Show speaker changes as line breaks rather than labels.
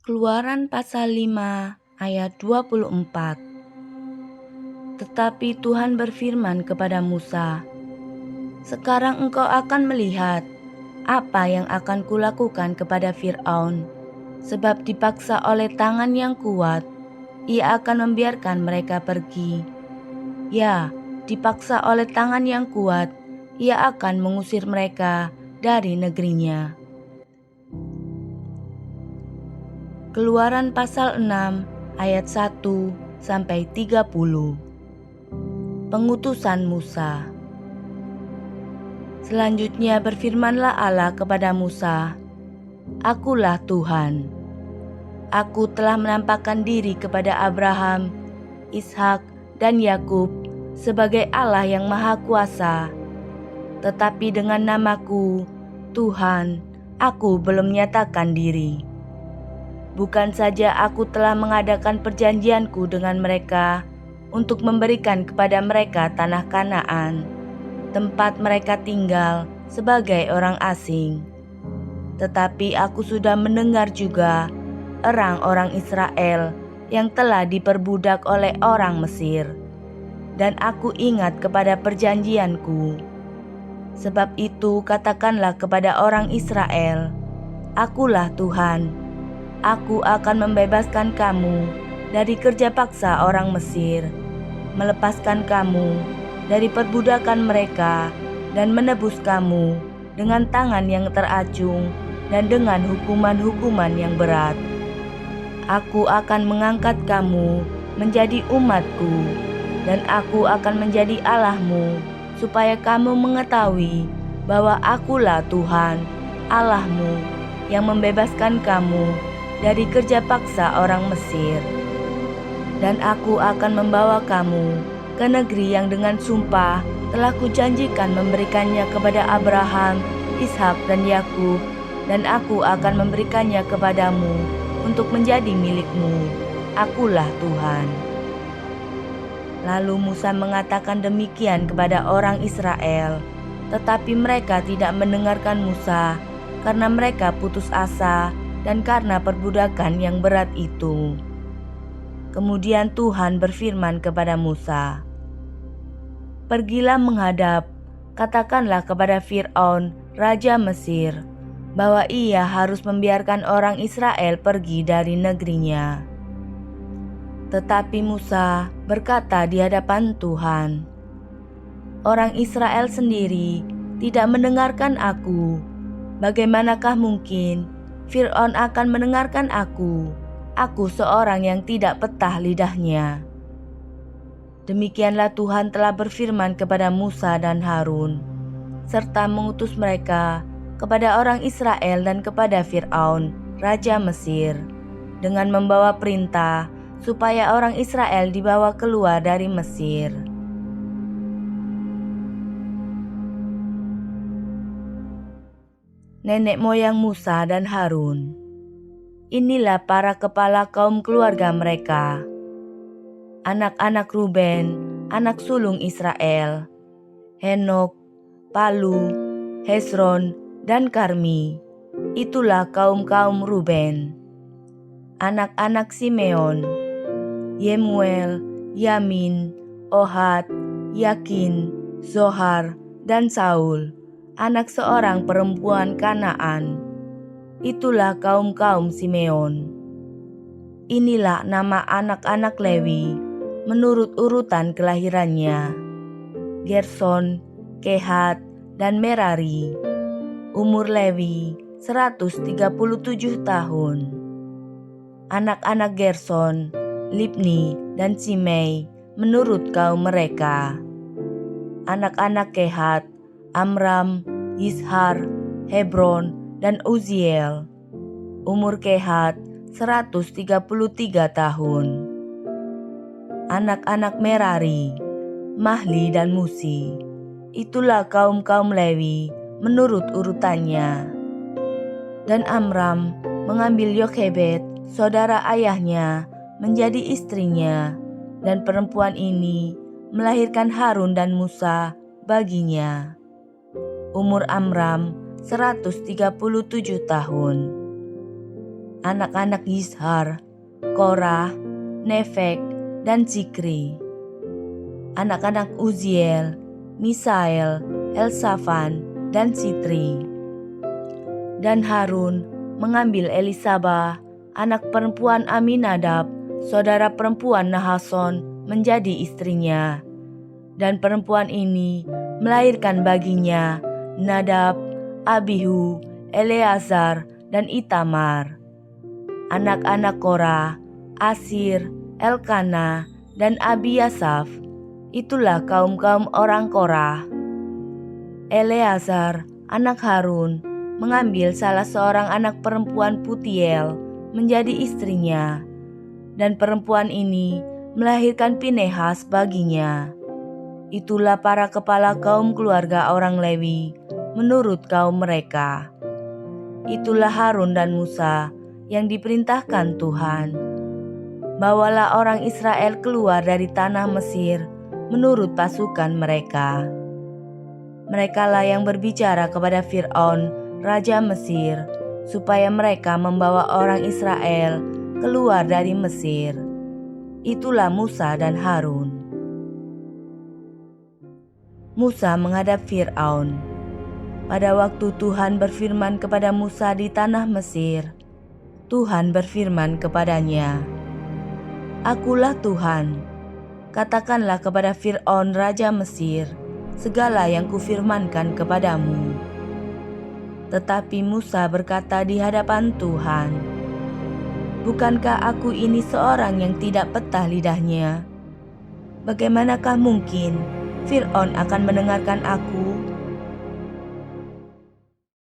Keluaran pasal 5 ayat 24. Tetapi Tuhan berfirman kepada Musa, "Sekarang engkau akan melihat apa yang akan kulakukan kepada Fir'aun, sebab dipaksa oleh tangan yang kuat, ia akan membiarkan mereka pergi. Ya, dipaksa oleh tangan yang kuat, ia akan mengusir mereka dari negerinya." Keluaran pasal 6 ayat 1-30. Pengutusan Musa. Selanjutnya berfirmanlah Allah kepada Musa, "Akulah Tuhan. Aku telah menampakkan diri kepada Abraham, Ishak, dan Yakub sebagai Allah yang Maha Kuasa. Tetapi dengan namaku, Tuhan, aku belum menyatakan diri. Bukan saja aku telah mengadakan perjanjianku dengan mereka untuk memberikan kepada mereka tanah Kanaan, tempat mereka tinggal sebagai orang asing. Tetapi aku sudah mendengar juga orang-orang Israel yang telah diperbudak oleh orang Mesir. Dan aku ingat kepada perjanjianku. Sebab itu katakanlah kepada orang Israel, Akulah Tuhan. Aku akan membebaskan kamu dari kerja paksa orang Mesir, melepaskan kamu dari perbudakan mereka, dan menebus kamu dengan tangan yang teracung dan dengan hukuman-hukuman yang berat. Aku akan mengangkat kamu menjadi umatku, dan aku akan menjadi Allahmu, supaya kamu mengetahui bahwa akulah Tuhan, Allahmu, yang membebaskan kamu dari kerja paksa orang Mesir. Dan aku akan membawa kamu ke negeri yang dengan sumpah telah kujanjikan memberikannya kepada Abraham, Ishak, dan Yakub, dan aku akan memberikannya kepadamu untuk menjadi milikmu. Akulah Tuhan." Lalu Musa mengatakan demikian kepada orang Israel, tetapi mereka tidak mendengarkan Musa karena mereka putus asa dan karena perbudakan yang berat itu. Kemudian Tuhan berfirman kepada Musa, "Pergilah menghadap, katakanlah kepada Fir'aun, Raja Mesir, bahwa ia harus membiarkan orang Israel pergi dari negerinya." Tetapi Musa berkata di hadapan Tuhan, "Orang Israel sendiri tidak mendengarkan aku. Bagaimanakah mungkin Fir'aun akan mendengarkan aku? Aku seorang yang tidak petah lidahnya." Demikianlah Tuhan telah berfirman kepada Musa dan Harun, serta mengutus mereka kepada orang Israel dan kepada Fir'aun, Raja Mesir, dengan membawa perintah supaya orang Israel dibawa keluar dari Mesir. Nenek moyang Musa dan Harun. Inilah para kepala kaum keluarga mereka. Anak-anak Ruben, anak sulung Israel, Henok, Palu, Hesron, dan Karmi. Itulah kaum-kaum Ruben. Anak-anak Simeon, Yemuel, Yamin, Ohad, Yakin, Zohar, dan Saul, anak seorang perempuan Kanaan. Itulah kaum-kaum Simeon. Inilah nama anak-anak Lewi menurut urutan kelahirannya: Gerson, Kehat, dan Merari. Umur Lewi 137 tahun. Anak-anak Gerson, Libni, dan Simei menurut kaum mereka. Anak-anak Kehat, Amram, Yishar, Hebron, dan Uziel. Umur Kehat 133 tahun. Anak-anak Merari, Mahli dan Musi. Itulah kaum-kaum Lewi menurut urutannya. Dan Amram mengambil Yokhebed, saudara ayahnya, menjadi istrinya, dan perempuan ini melahirkan Harun dan Musa baginya. Umur Amram 137 tahun. anak-anak Yishar, Korah, Nefek, dan Zikri. Anak-anak Uziel, Misael, Elsafan, dan Sitri. Dan Harun mengambil Elisabah, anak perempuan Aminadab, saudara perempuan Nahason, menjadi istrinya. Dan perempuan ini melahirkan baginya Nadab, Abihu, Eleazar, dan Itamar. Anak-anak Korah, Asir, Elkana, dan Abiasaf. Itulah kaum-kaum orang Korah. Eleazar, anak Harun, mengambil salah seorang anak perempuan Putiel menjadi istrinya. Dan perempuan ini melahirkan Pinehas baginya. Itulah para kepala kaum keluarga orang Lewi menurut kaum mereka. Itulah Harun dan Musa yang diperintahkan Tuhan. Bawalah orang Israel keluar dari tanah Mesir menurut pasukan mereka. Merekalah yang berbicara kepada Fir'aun, raja Mesir, supaya mereka membawa orang Israel keluar dari Mesir. Itulah Musa dan Harun. Musa menghadap Fir'aun. Pada waktu Tuhan berfirman kepada Musa di tanah Mesir, Tuhan berfirman kepadanya, "Akulah Tuhan, katakanlah kepada Fir'aun raja Mesir segala yang kufirmankan kepadamu." Tetapi Musa berkata di hadapan Tuhan, "Bukankah aku ini seorang yang tidak petah lidahnya? Bagaimanakah mungkin Fir'aun akan mendengarkan aku